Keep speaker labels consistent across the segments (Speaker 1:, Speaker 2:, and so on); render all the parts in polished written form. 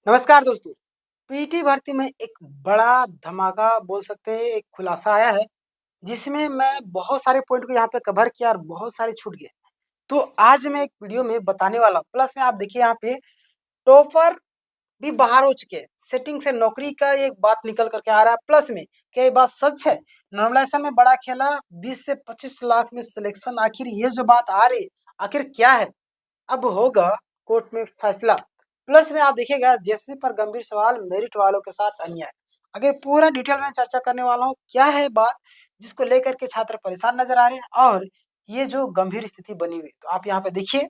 Speaker 1: नमस्कार दोस्तों। पीटी भर्ती में एक बड़ा धमाका बोल सकते हैं, एक खुलासा आया है, जिसमें मैं बहुत सारे पॉइंट को यहाँ पे कवर किया और बहुत सारे छूट गए। तो आज मैं एक वीडियो में बताने वाला हूँ। प्लस में आप देखिए यहाँ पे टॉपर भी बाहर हो चुके हैं। सेटिंग से नौकरी का एक बात निकल कर के आ रहा है। प्लस में क्या ये बात सच है? नॉर्मलाइजेशन में बड़ा खेला, 20 से 25 लाख में सिलेक्शन, आखिर ये जो बात आ रही, आखिर क्या है? अब होगा कोर्ट में फैसला। प्लस में आप देखिएगा जेएसएससी पर गंभीर सवाल, मेरिट वालों के साथ अन्याय। अगर पूरा डिटेल में चर्चा करने वाला हूँ, क्या है बात जिसको लेकर के छात्र परेशान नजर आ रहे हैं और ये जो गंभीर स्थिति बनी हुई। तो आप यहाँ पे देखिए,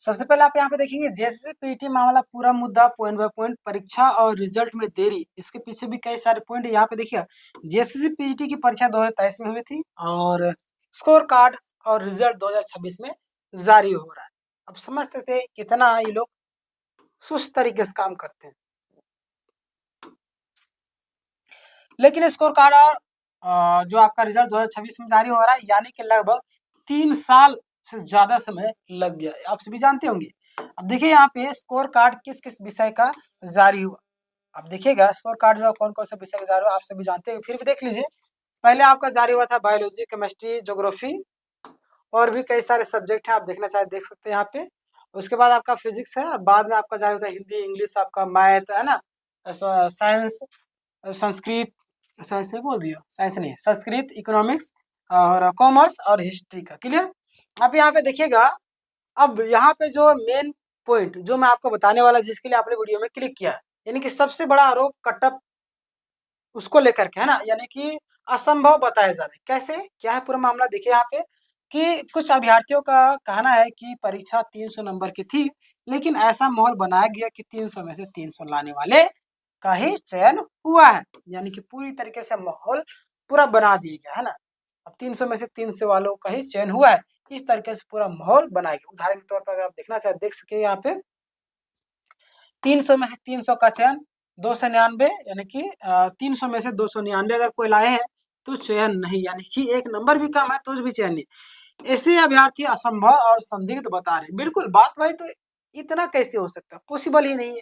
Speaker 1: सबसे पहले आप यहाँ पे देखेंगे जेएसएससी पीटी मामला, पूरा मुद्दा पॉइंट बाय पॉइंट, परीक्षा और रिजल्ट में देरी, इसके पीछे भी कई सारे पॉइंट यहाँ पे देखिए। जेएसएससी पीटी की परीक्षा 2023 में हुई थी और स्कोर कार्ड और रिजल्ट 2026 में जारी हो रहा है। अब समझ सकते हैं कितना ये लोग सुस्त तरीके से काम करते हैं। लेकिन स्कोर कार्ड और जो आपका रिजल्ट 2026 में जारी हो रहा है, यानी कि लगभग 3 साल से ज्यादा समय लग गया। आप सभी जानते होंगे। अब देखिए यहाँ पे स्कोर कार्ड किस किस विषय का जारी हुआ। आप देखिएगा स्कोर कार्ड जो कौन कौन से विषय का जारी हुआ, आप सभी जानते हैं। फिर भी देख लीजिए, पहले आपका जारी हुआ था बायोलॉजी, केमिस्ट्री, ज्योग्राफी और भी कई सारे सब्जेक्ट हैं। आप देखना चाहे देख सकते हैं यहाँ पे। उसके बाद आपका फिजिक्स है और बाद में आपका जारी होता है हिंदी, इंग्लिश, आपका मैथ है ना, साइंस, संस्कृत, साइंस में बोल दिया, साइंस नहीं, संस्कृत, इकोनॉमिक्स और कॉमर्स और हिस्ट्री का। क्लियर? आप यहाँ पे देखिएगा। अब यहाँ पे जो मेन पॉइंट जो मैं आपको बताने वाला, जिसके लिए आपने वीडियो में क्लिक किया है, यानी कि सबसे बड़ा आरोप कटअप उसको लेकर के है ना, यानी कि असंभव बताया जा रहा है। कैसे, क्या है पूरा मामला? देखिए यहाँ पे कि कुछ अभ्यर्थियों का कहना है कि परीक्षा 300 नंबर की थी, लेकिन ऐसा माहौल बनाया गया कि 300 में से 300 लाने वाले का ही चयन हुआ है। यानी कि पूरी तरीके से माहौल पूरा बना दिया गया है ना। अब 300 में से 300 वालों का ही चयन हुआ है, इस तरीके से पूरा माहौल बनाया गया। उदाहरण के तौर पर अगर आप देखना चाहे देख सके यहाँ पे, 300 में से 300 का चयन 299, यानी कि 300 में से 299 अगर कोई लाए हैं तो चयन नहीं, यानी कि एक नंबर भी कम है तो भी चयन नहीं। ऐसे अभ्यर्थी असंभव और संदिग्ध बता रहे। बिल्कुल बात भाई, तो इतना कैसे हो सकता है? पॉसिबल ही नहीं है।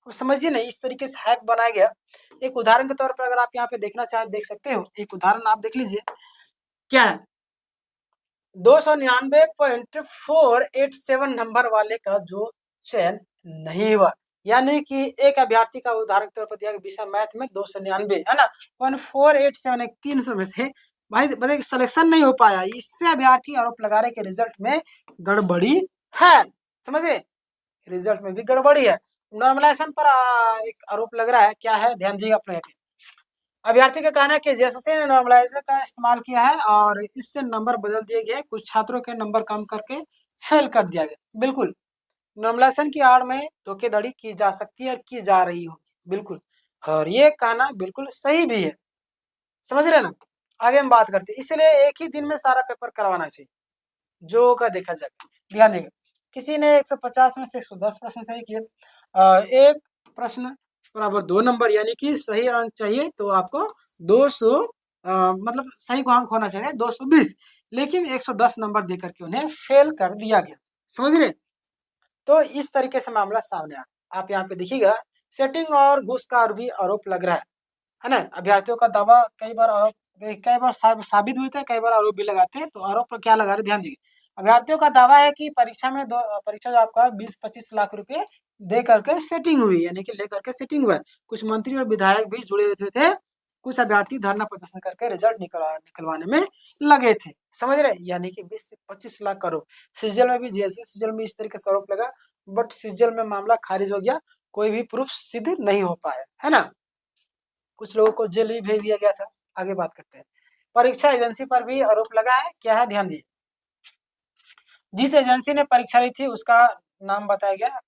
Speaker 1: अब समझिए ना, इस तरीके से हैक बनाया गया। एक उदाहरण के तौर पर अगर आप यहाँ पे देखना चाहे देख सकते हो। एक उदाहरण आप देख लीजिए, क्या है, 299.487 नंबर वाले का जो चयन नहीं हुआ, यानी कि एक अभ्यर्थी का उदाहरण के तौर पर दिया गया विषय मैथ में 299 है ना, 1487, 300 में से भाई बताइए सिलेक्शन नहीं हो पाया। इससे अभ्यर्थी आरोप लगा रहे कि रिजल्ट में गड़बड़ी है। समझ रहे, रिजल्ट में भी गड़बड़ी है। नॉर्मलाइजेशन पर एक आरोप लग रहा है। क्या है, ध्यान दीजिएगा अपने यहाँ पे। अभ्यर्थी का कहना है कि जेएसएससी ने नॉर्मलाइजर का इस्तेमाल किया है और इससे नंबर बदल दिए गए, कुछ छात्रों के नंबर कम करके फेल कर दिया गया। बिल्कुल, नॉर्मलाइजेशन की आड़ में धोखेधड़ी की जा सकती है और की जा रही होगी, बिल्कुल। और ये कहना बिल्कुल सही भी है। समझ रहे ना? आगे हम बात करते हैं। इसलिए एक ही दिन में सारा पेपर करवाना चाहिए, जो का देखा जाए। ध्यान देगा, किसी ने 150 में से 110 प्रश्न सही किए, एक प्रश्न बराबर 2 नंबर, यानी कि सही अंक चाहिए तो आपको 200, मतलब सही को अंक होना चाहिए 220, लेकिन 110 नंबर देकर के उन्हें फेल कर दिया गया। समझ रहे? तो इस तरीके से मामला सामने आ। आप यहाँ पे देखिएगा, सेटिंग और घूस का भी आरोप लग रहा है ना। अभ्यर्थियों का दावा कई बार आरोप, कई बार साबित भी होता है, कई बार आरोप भी लगाते हैं। तो आरोप पर क्या लगा रहे, ध्यान दीजिए। अभ्यर्थियों का दावा है कि परीक्षा जो आपका 20-25 लाख रुपए दे करके सेटिंग हुई, यानी कि लेकर के सेटिंग हुआ है। कुछ मंत्री और विधायक भी जुड़े हुए थे। कुछ अभ्यर्थी धरना प्रदर्शन करके रिजल्ट निकलवाने में लगे थे। समझ रहे, यानी कि 20 से 25 लाख करोड़। सीजल में भी, जैसे सीजल में इस तरीके से आरोप लगा, बट सीजल में मामला खारिज हो गया, कोई भी प्रूफ सिद्ध नहीं हो पाया, है ना। कुछ लोगों को जेल भी भेज दिया गया था। आगे बात करते हैं। परीक्षा एजेंसी पर भी आरोप लगा है। क्या है, ध्यान दीजिए। जिस एजेंसी ने परीक्षा ली थी उसका नाम बताया गया।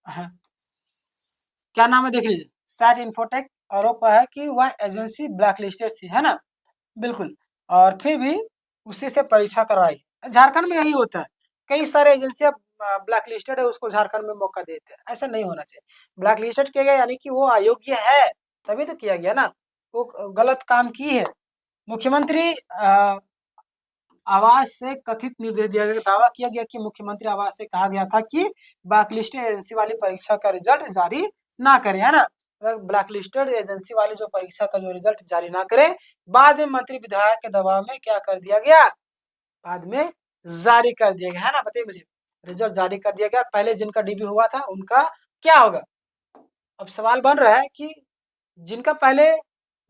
Speaker 1: क्या नाम है देख लीजिए, सैट इन्फोटेक। आरोप है कि वह एजेंसी ब्लैक लिस्टेड थी, है ना। बिल्कुल, और फिर भी उसी से परीक्षा करवाई। झारखंड में यही होता है, कई सारे एजेंसियां ब्लैक लिस्टेड है, उसको झारखंड में मौका देते हैं। ऐसा नहीं होना चाहिए। ब्लैक लिस्टेड किया गया यानी कि वो अयोग्य है, तभी तो किया गया ना, वो गलत काम की है। मुख्यमंत्री आवास से कथित निर्देश दिया गया, दावा किया गया कि मुख्यमंत्री आवास से कहा गया था कि ब्लैक लिस्टेड एजेंसी वाली परीक्षा का रिजल्ट जारी ना करें, है ना। ब्लैक लिस्टेड एजेंसी वाली जो परीक्षा का जो रिजल्ट जारी ना करे, बाद में मंत्री विधायक के दबाव में क्या कर दिया गया, बाद में जारी कर दिया गया, है ना। बताइए मुझे, रिजल्ट जारी कर दिया गया, पहले जिनका डीबी हुआ था उनका क्या होगा। अब सवाल बन रहा है कि जिनका पहले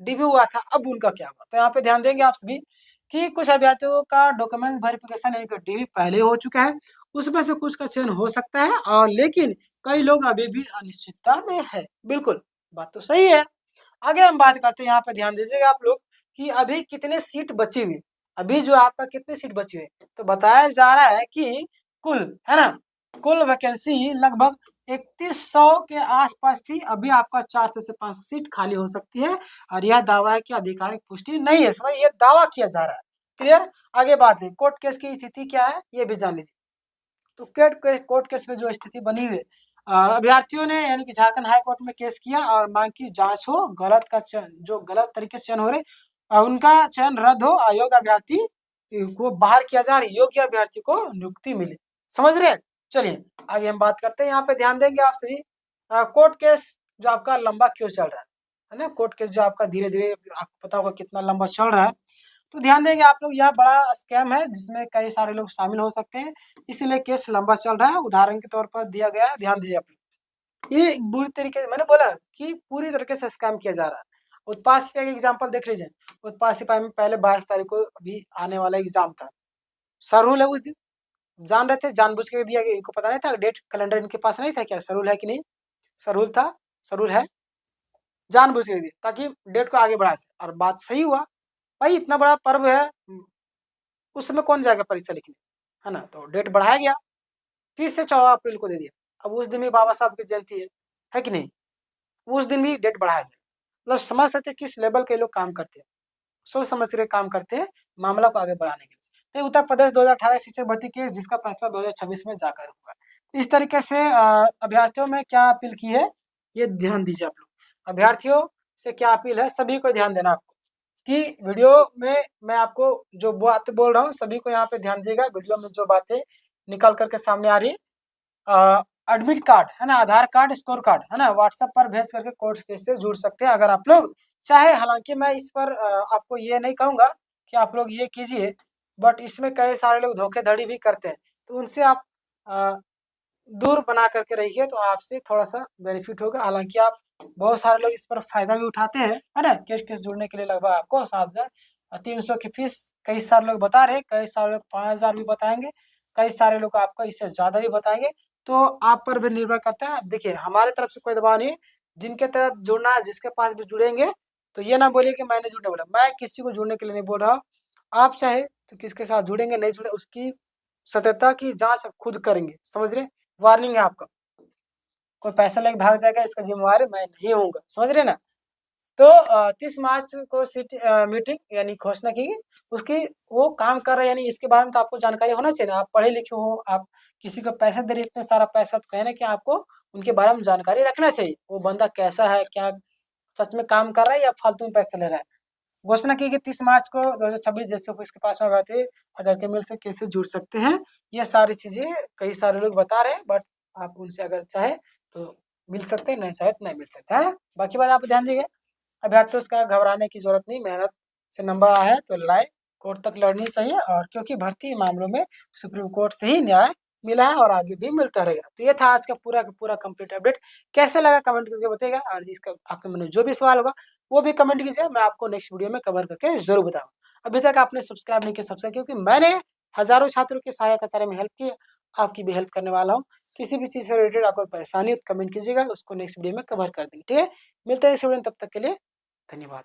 Speaker 1: डीबी हुआ था अब उनका क्या हुआ। तो यहाँ पे ध्यान देंगे आप सभी कि कुछ अभ्यर्थियों का डॉक्यूमेंट वेरिफिकेशन यानी कि डीबी पहले हो चुका है, उसमें से कुछ का चयन हो सकता है, और लेकिन कई लोग अभी भी अनिश्चितता में है। बिल्कुल, बात तो सही है। आगे हम बात करते हैं, यहाँ पे ध्यान दीजिएगा आप लोग कि अभी कितने सीट बची हुई, अभी जो आपका कितने सीट बची हुई, तो बताया जा रहा है कि कुल, है ना, कुल वैकेंसी लगभग 3100 के आसपास थी। अभी आपका 400 से 500 सीट खाली हो सकती है, और यह दावा है कि आधिकारिक पुष्टि नहीं है, समझ, ये दावा किया जा रहा है। क्लियर। आगे बात है, कोर्ट केस की स्थिति क्या है ये भी जान लीजिए। तो कोर्ट केस में जो स्थिति बनी हुई है, अभ्यर्थियों ने यानी कि झारखंड हाई कोर्ट में केस किया और मांग की जांच हो, गलत का चयन, जो गलत तरीके से चयन हो रहे उनका चयन रद्द हो, अयोग्य अभ्यर्थी को बाहर किया जा, योग्य अभ्यर्थी को नियुक्ति मिले। समझ रहे हैं। चलिए आगे हम बात करते हैं, यहाँ पे ध्यान देंगे आप सभी, कोर्ट केस जो आपका लंबा क्यों चल रहा है ना, कोर्ट केस जो आपका धीरे धीरे आपको पता होगा कितना लंबा चल रहा है। तो ध्यान देंगे आप लोग, यह बड़ा स्कैम है जिसमें कई सारे लोग शामिल हो सकते हैं, इसलिए केस लंबा चल रहा है। उदाहरण के तौर पर दिया गया है, ध्यान दीजिए आप लोग, ये बुरी तरीके से, मैंने बोला कि पूरी तरीके से स्कैम किया जा रहा है। उत्पाद सिपाही का एग्जाम्पल देख लीजिए, उत्पाद सिपाही में पहले 22 तारीख को अभी आने वाला एग्जाम था, सरूल है उस दिन, जान रहे थे, जानबूझ के दिया गया, इनको पता नहीं था, डेट कैलेंडर इनके पास नहीं था क्या, सरूल है कि नहीं, सरूल था, सरूल है, जानबूझ के दिया ताकि डेट को आगे बढ़ा सके, और बात सही हुआ। भाई इतना बड़ा पर्व है, उस समय कौन जाएगा परीक्षा लिखने, है ना, तो डेट बढ़ाया गया, फिर से 14 अप्रैल को दे दिया। अब उस दिन भी बाबा साहब की जयंती है कि नहीं, उस दिन भी डेट बढ़ाया जाए। मतलब समझ सकते किस लेवल के लोग काम करते हैं, सोच समझ के काम करते हैं मामला को आगे बढ़ाने के लिए। तो उत्तर प्रदेश 2018 शिक्षक भर्ती केस जिसका फैसला 2026 में जाकर हुआ। इस तरीके से अभ्यर्थियों में क्या अपील की है ये ध्यान दीजिए आप लोग, अभ्यर्थियों से क्या अपील है, सभी को ध्यान देना आपको कि वीडियो में मैं आपको जो बात बोल रहा हूँ सभी को यहाँ पे ध्यान दीजिएगा, वीडियो में जो बातें निकल करके सामने आ रही है, एडमिट कार्ड है ना, आधार कार्ड, स्कोर कार्ड है ना, व्हाट्सएप पर भेज करके कोर्ट केस से जुड़ सकते हैं अगर आप लोग चाहे। हालांकि मैं इस पर आपको ये नहीं कहूंगा कि आप लोग ये कीजिए, बट इसमें कई सारे लोग धोखेधड़ी भी करते हैं, तो उनसे आप दूर बना करके रहिए, तो आपसे थोड़ा सा बेनिफिट होगा। हालांकि आप बहुत सारे लोग इस पर फायदा भी उठाते हैं, है ना, केस केस जुड़ने के लिए लगभग आपको 7,300 की फीस कई सारे लोग बता रहे, कई सारे लोग 5,000 भी बताएंगे, कई सारे लोग आपको इससे ज्यादा भी बताएंगे, तो आप पर भी निर्भर करता है। अब देखिए हमारे तरफ से कोई दबाव नहीं है, जिनके तरफ जुड़ना है जिसके पास भी जुड़ेंगे, तो ये ना बोलिए कि मैंने जुड़ने बोला, मैं किसी को जुड़ने के लिए नहीं बोल रहा हूँ। आप चाहे तो किसके साथ जुड़ेंगे नहीं जुड़े उसकी सत्यता की जांच खुद करेंगे, समझ रहे, वार्निंग है आपका, कोई पैसा लेके भाग जाएगा इसका जिम्मेवार मैं नहीं होऊंगा, समझ रहे ना। तो 30 मार्च को मीटिंग यानी घोषणा की, उसकी वो काम कर रहे हैं, यानी इसके बारे में तो आपको जानकारी होना चाहिए ना, आप पढ़े लिखे हो, आप किसी को पैसे दे रहे इतने सारा पैसा, तो कहना कि आपको उनके बारे में जानकारी रखना चाहिए, वो बंदा कैसा है, क्या सच में काम कर रहा है या फालतू में पैसा ले रहा है। घोषणा की कि 30 मार्च को 2026 जैसे इसके पास में बात है, अगर के मिल से कैसे जुड़ सकते हैं, ये सारी चीजें कई सारे लोग बता रहे हैं, बट आप उनसे अगर चाहे तो मिल सकते हैं, नहीं चाहे तो नहीं मिल सकते, है ना। बाकी बात आप ध्यान दीजिए, अभ्यर्थियों का घबराने की जरूरत नहीं, मेहनत से नंबर आया है तो लड़ाई कोर्ट तक लड़नी चाहिए, और क्योंकि भर्ती मामलों में सुप्रीम कोर्ट से ही न्याय मिला है और आगे भी मिलता रहेगा। तो ये था आज का पूरा कंप्लीट अपडेट, कैसे लगा कमेंट करके बताइएगा, और इसका आपके मन में जो भी सवाल होगा वो भी कमेंट कीजिए, मैं आपको नेक्स्ट वीडियो में कवर करके जरूर बताऊंगा। अभी तक आपने सब्सक्राइब नहीं किया, सब्सक्राइब, क्योंकि मैंने हजारों छात्रों की सहायता कार्य में हेल्प की, आपकी भी हेल्प करने वाला हूँ। किसी भी चीज से रिलेटेड आपको परेशानी हो तो कमेंट कीजिएगा, उसको नेक्स्ट वीडियो में कवर कर देंगे, ठीक है। मिलते हैं इस वीडियो में, तब तक के लिए धन्यवाद।